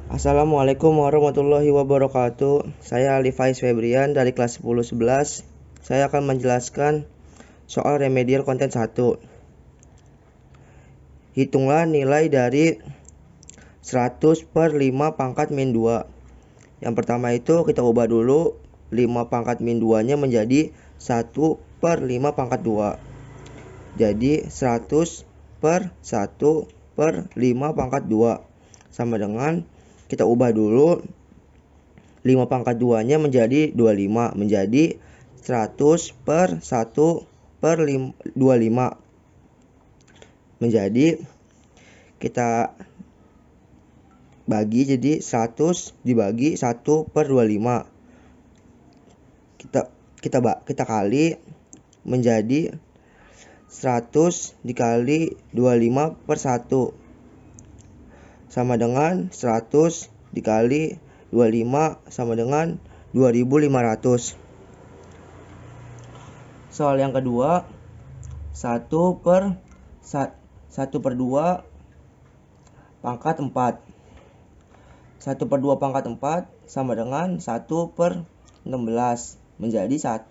Assalamualaikum warahmatullahi wabarakatuh. Saya Alifais Febrian dari kelas 10-11. Saya akan menjelaskan soal remedial konten 1. Hitunglah nilai dari 100 per 5 pangkat min 2. Yang pertama itu kita ubah dulu 5 pangkat min 2 nya menjadi 1 per 5 pangkat 2. Jadi 100 per 1 per 5 pangkat 2 sama dengan kita ubah dulu 5 pangkat 2 nya menjadi 25 menjadi 100 per 1 per 25 menjadi kita bagi jadi 100 dibagi 1 per 25 kita kali menjadi 100 dikali 25 per 1 sama dengan 100 dikali 25 sama dengan 2500. Soal yang kedua, 1 per 2 pangkat 4. 1 per 2 pangkat 4 sama dengan 1 per 16 menjadi 1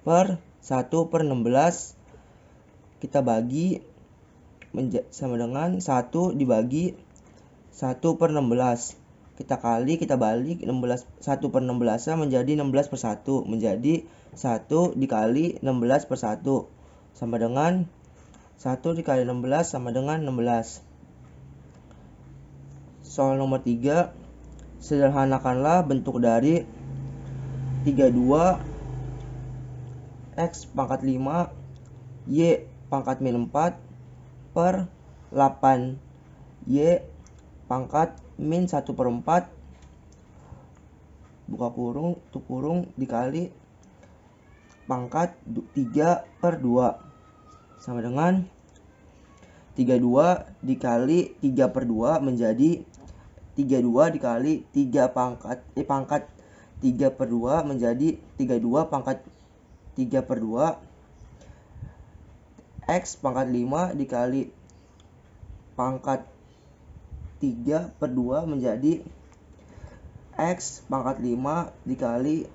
per 1 per 16 kita bagi sama dengan 1 dibagi 1 per 16 kita kali kita balik 16 1 per 16 menjadi 16 per 1 menjadi 1 dikali 16 per 1 sama dengan 1 dikali 16 sama dengan 16. Soal nomor 3, sederhanakanlah bentuk dari 32 X pangkat 5 Y pangkat min 4 per 8 Y pangkat min 1 per 4 buka kurung tutup kurung dikali pangkat 3 per 2 sama dengan 32 dikali 3 per 2 menjadi 32 dikali 3 pangkat 3 per 2 menjadi 32 pangkat 3 per 2 X pangkat 5 dikali pangkat 3 per 2 menjadi X pangkat 5 dikali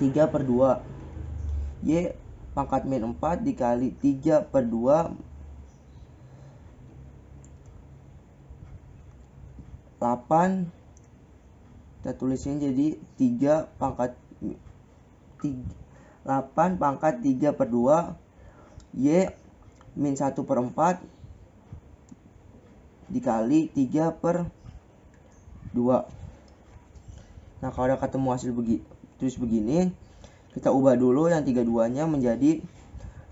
3 per 2 Y pangkat min 4 dikali 3 per 2 8 kita tulisnya jadi 3 pangkat 8 pangkat 3 per 2 Y min 1 per 4 dikali 3 per 2. Nah kalau udah ketemu hasil tulis begini kita ubah dulu yang 32 nya menjadi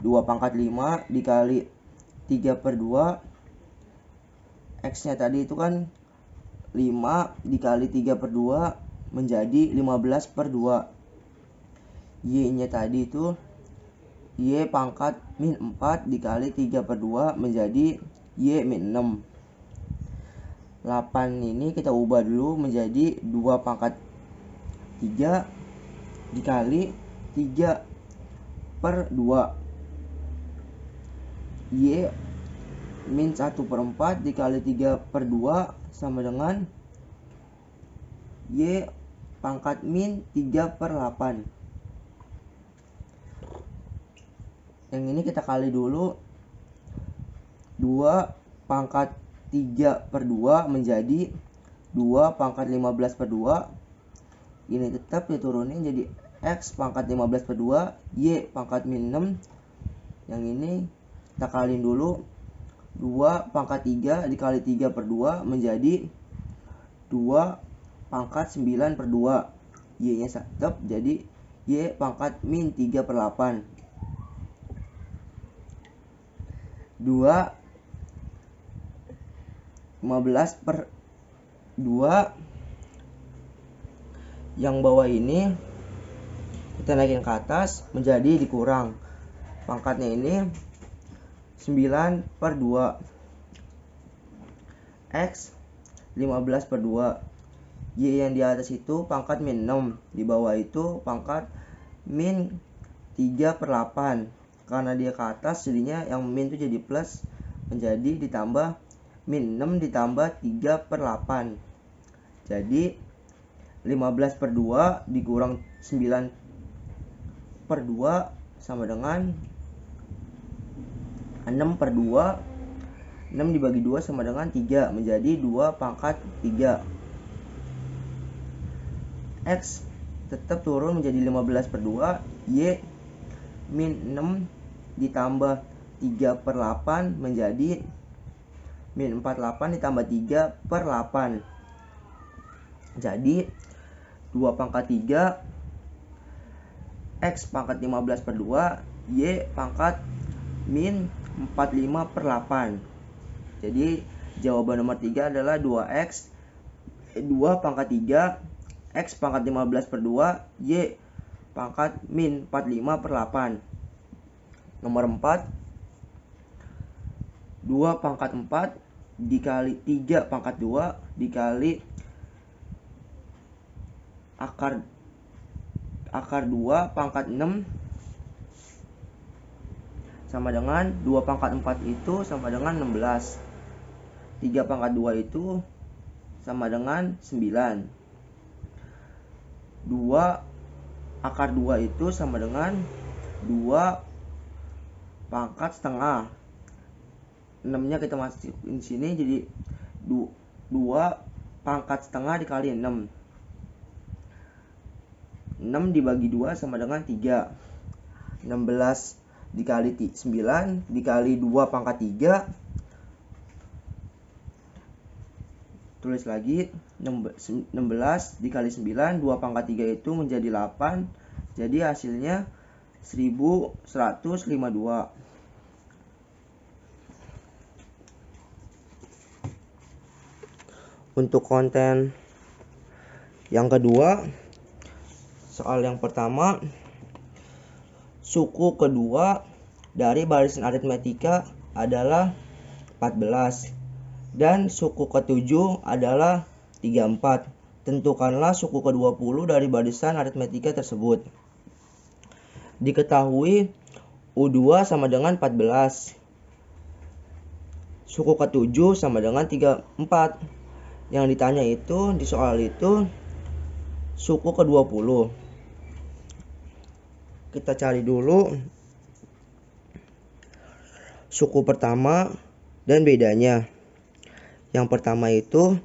2 pangkat 5 dikali 3 per 2 X nya tadi itu kan 5 dikali 3 per 2 menjadi 15 per 2 Y nya tadi itu Y pangkat min 4 dikali 3 per 2 menjadi Y min 6. 8 ini kita ubah dulu menjadi 2 pangkat 3 dikali 3 per 2 Y min 1 per 4 dikali 3 per 2 sama dengan Y pangkat min 3 per 8. Yang ini kita kali dulu 2 pangkat 3 per 2 menjadi 2 pangkat 15 per 2 ini tetap diturunin jadi X pangkat 15 per 2 Y pangkat min 6. Yang ini kita kaliin dulu 2 pangkat 3 dikali 3 per 2 menjadi 2 pangkat 9 per 2 Y nya tetap jadi Y pangkat min 3 per 8 2 15 per 2 yang bawah ini kita naikin ke atas menjadi dikurang pangkatnya ini 9 per 2 X 15 per 2 Y yang di atas itu pangkat min 6 di bawah itu pangkat min 3 per 8 karena dia ke atas jadinya yang min itu jadi plus menjadi ditambah min 6 ditambah 3 per 8. Jadi 15 per 2 dikurang 9 per 2 sama dengan 6 per 2. 6 dibagi 2 sama dengan 3, menjadi 2 pangkat 3. X tetap turun menjadi 15 per 2. Y min 6 ditambah 3 per 8 menjadi min 48 ditambah 3 per 8. Jadi 2 pangkat 3 X pangkat 15 per 2 Y pangkat min 45 per 8. Jadi jawaban nomor 3 adalah 2X 2 pangkat 3 X pangkat 15 per 2 Y pangkat min 45 per 8. Nomor 4 2 pangkat 4 dikali 3 pangkat 2 dikali akar 2 pangkat 6 sama dengan 2 pangkat 4 itu sama dengan 16. 3 pangkat 2 itu sama dengan 9. 2 akar 2 itu sama dengan 2 pangkat setengah. 6-nya kita masukin sini jadi 2 pangkat setengah dikali 6. 6 dibagi 2 sama dengan 3. 16 dikali 9 dikali 2 pangkat 3. Tulis lagi 16 dikali 9, 2 pangkat 3 itu menjadi 8. Jadi hasilnya 1152. Untuk konten yang kedua, soal yang pertama, suku kedua dari barisan aritmetika adalah 14 dan suku ketujuh adalah 34. Tentukanlah suku ke-20 dari barisan aritmetika tersebut. Diketahui U2 sama dengan 14. Suku ke-7 sama dengan 34. Yang ditanya itu di soal itu suku ke-20. Kita cari dulu suku pertama dan bedanya. Yang pertama itu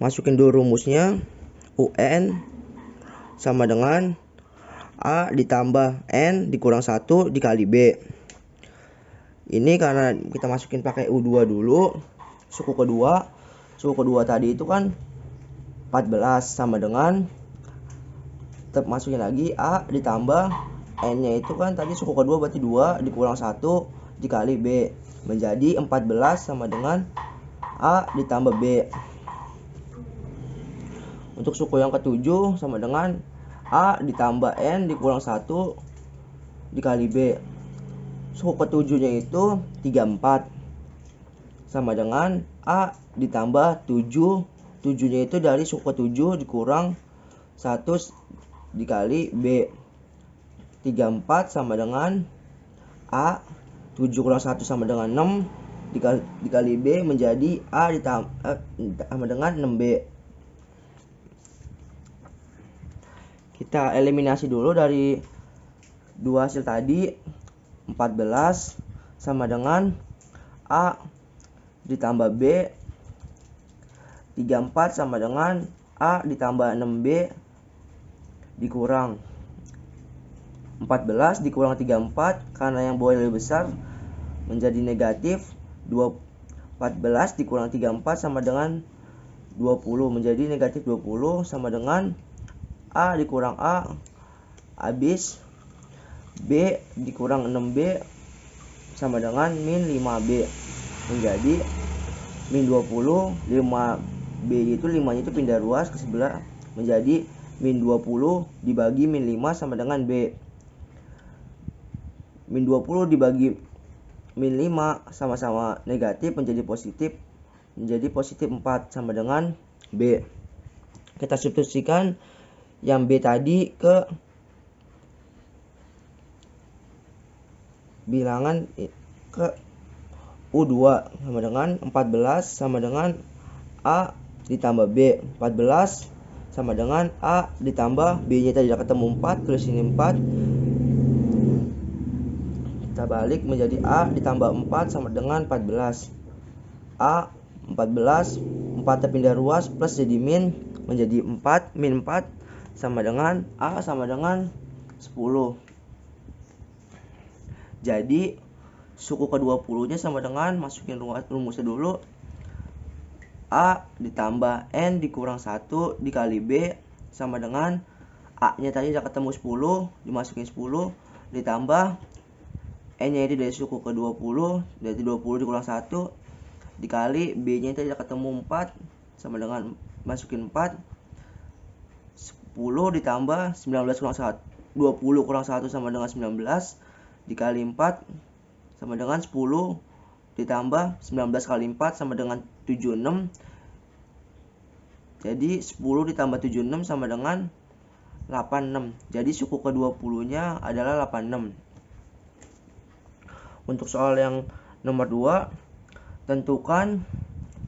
masukin dulu rumusnya. UN sama dengan A ditambah N dikurang 1 dikali B. Ini karena kita masukin pakai U2 dulu. Suku kedua tadi itu kan 14 sama dengan, tetap masukin lagi A ditambah N nya itu kan tadi suku kedua berarti 2 dikurang 1 dikali B, menjadi 14 sama dengan A ditambah B. Untuk suku yang ketujuh sama dengan A ditambah N dikurang 1 dikali B. Suku ketujuhnya itu 34 sama dengan A ditambah 7. 7-nya itu dari suku ke-7 dikurang 1 dikali B. 34 sama dengan A. 7 kurang 1 sama dengan 6 dikali B, menjadi A sama dengan 6B. Kita eliminasi dulu dari dua hasil tadi. 14 sama dengan A ditambah B. 34 sama dengan A ditambah 6B dikurang 14 dikurang 34, karena yang bawah lebih besar menjadi negatif. 14 dikurang 34 sama dengan 20, menjadi negatif 20 sama dengan A dikurang A habis B dikurang 6B sama dengan min 5B, menjadi min 20. 5B itu 5 nya itu pindah ruas ke sebelah, menjadi min 20 dibagi min 5 sama dengan B. Min 20 dibagi min 5 sama-sama negatif, menjadi positif 4 sama dengan B. Kita substitusikan yang B tadi ke bilangan ke U2 sama dengan 14 sama dengan A ditambah B. 14 sama dengan A ditambah B nya tadi udah ketemu 4, tulis ini 4. Kita balik menjadi A ditambah 4 sama dengan 14. A 14, 4 pindah ruas plus jadi min menjadi 4, min 4 sama dengan A sama dengan 10. Jadi suku ke-20 nya sama dengan, masukin rumusnya dulu, A ditambah N dikurang 1 dikali B sama dengan A nya tadi udah ketemu 10, dimasukin 10 ditambah N nya itu dari suku ke-20, dari 20 dikurang 1 dikali B nya tadi udah ketemu 4 sama dengan masukin 4, 10 ditambah 19 kurang 1, 20 kurang 1 sama dengan 19 dikali 4 sama dengan 10 ditambah 19 kali 4 sama dengan 76. Jadi 10 ditambah 76 sama dengan 86. Jadi suku ke-20 nya adalah 86. Untuk soal yang nomor 2, tentukan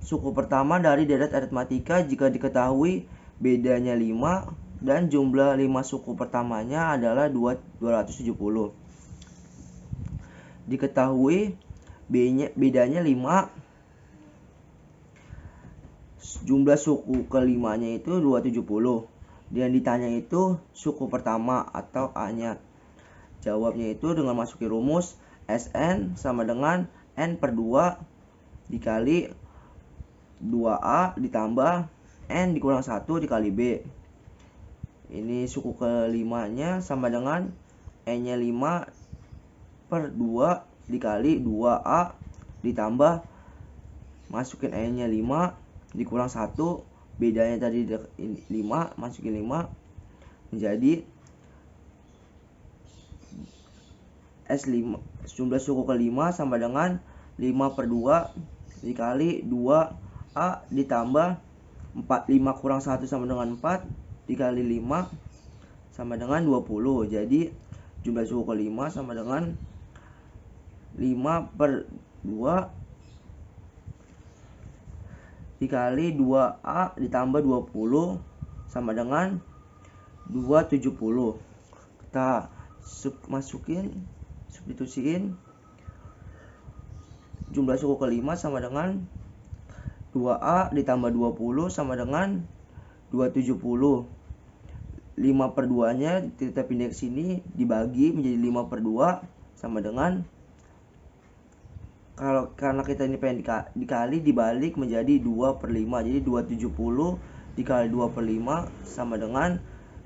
suku pertama dari deret aritmatika jika diketahui bedanya 5 dan jumlah 5 suku pertamanya adalah 270. Diketahui bedanya 5, jumlah suku kelimanya itu 270, dan ditanya itu suku pertama atau A nya. Jawabnya itu dengan masukin rumus Sn sama dengan N per 2 dikali 2A ditambah N dikurang 1 dikali B. Ini suku kelimanya sama dengan N nya 5 per 2 dikali 2A ditambah masukin N nya 5 dikurang 1, bedanya tadi 5, masukin 5 menjadi S5, jumlah suku kelima sama dengan 5 per 2 dikali 2A ditambah 5 kurang 1 sama dengan 4 dikali 5 sama dengan 20. Jadi jumlah suku kelima sama dengan 5 per 2 dikali 2A ditambah 20 sama dengan 270. Kita substitusiin jumlah suku kelima sama dengan 2A ditambah 20 sama dengan 270. 5 per 2 nya kita pindah ke sini dibagi menjadi 5 per 2 sama dengan, karena kita ini pengen dikali dibalik menjadi 2 per 5, jadi 270 dikali 2 per 5 sama dengan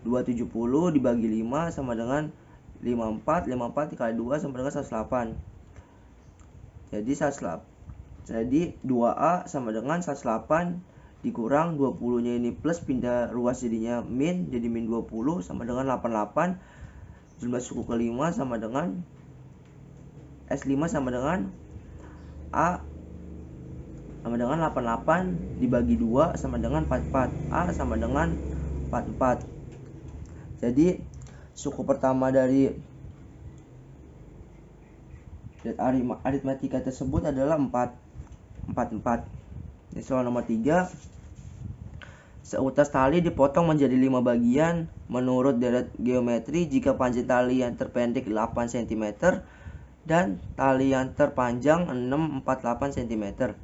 270 dibagi 5 sama dengan 54, 54 dikali 2 sama dengan 108. Jadi 2A sama dengan 108 dikurang 20 nya ini plus pindah ruas jadinya min, jadi min 20 sama dengan 88. Jumlah suku kelima sama dengan S5 sama dengan A sama dengan 88 dibagi 2 sama dengan 44. A sama dengan 44. Jadi suku pertama dari aritmatika tersebut adalah 44. Ini soal nomor 3. Seutas tali dipotong menjadi 5 bagian menurut deret geometri jika panjang tali yang terpendek 8 cm dan tali yang terpanjang 648 cm.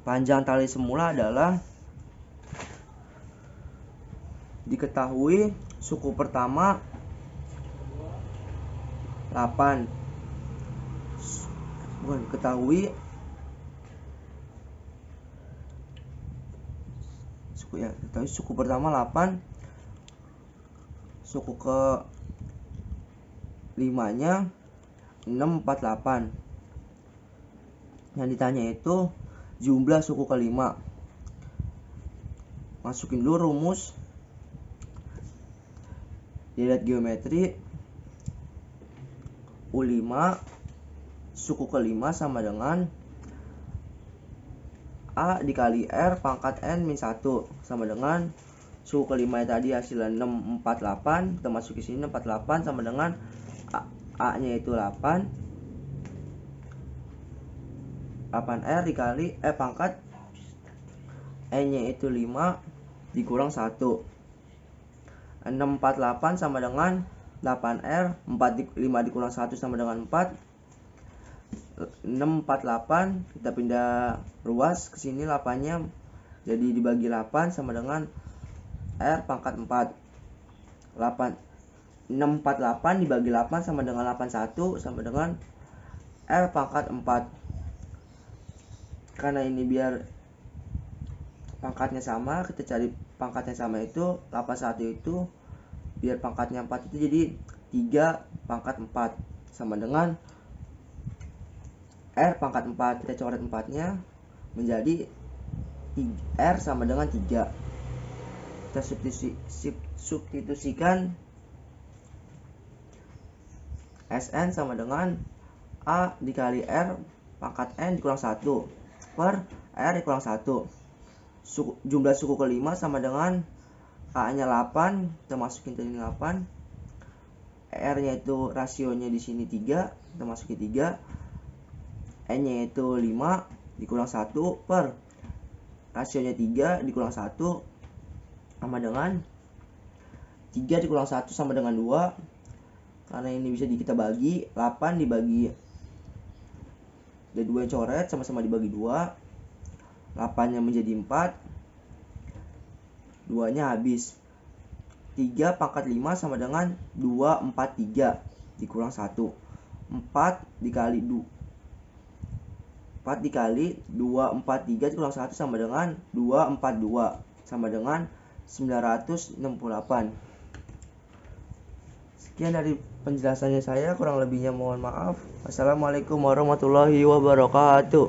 Panjang tali semula adalah, diketahui suku pertama 8. Ketahui suku pertama 8, suku ke 5 nya 648. Yang ditanya itu jumlah suku kelima. Masukin dulu rumus deret geometri U5 suku kelima sama dengan A dikali R pangkat N min 1 sama dengan suku kelima tadi hasilnya 648, kita masukin sini 648 sama dengan A nya itu 8 8R dikali pangkat N-nya itu 5 dikurang 1. 648 sama dengan 8R, 5 dikurang 1 sama dengan 4. 648 kita pindah ruas ke sini 8-nya jadi dibagi 8 sama dengan R pangkat 4. 648 dibagi 8 sama dengan 81 sama dengan R pangkat 4. Karena ini biar pangkatnya sama, kita cari pangkatnya sama itu 81 itu biar pangkatnya 4 itu jadi 3 pangkat 4 sama dengan R pangkat 4. Kita coret 4-nya menjadi R sama dengan 3. Kita substitusikan Sn sama dengan A dikali R pangkat N dikurang 1 per R dikurang 1. Jumlah suku kelima sama dengan A nya 8, kita masukin tadi 8. R nya itu rasionya di sini 3, kita masukin 3. N nya itu 5 dikurang 1 per rasionya 3 dikurang 1 sama dengan 3 dikurang 1 sama dengan 2. Karena ini bisa kita bagi 8 dibagi ada 2 coret sama-sama dibagi 2. 8 nya menjadi 4, 2 nya habis. 3 pangkat 5 sama dengan 243 dikurang 1. 4 dikali 243 dikurang 1 sama dengan 242 sama dengan 968. Sekian dari penjelasannya saya, kurang lebihnya mohon maaf. Wassalamualaikum warahmatullahi wabarakatuh.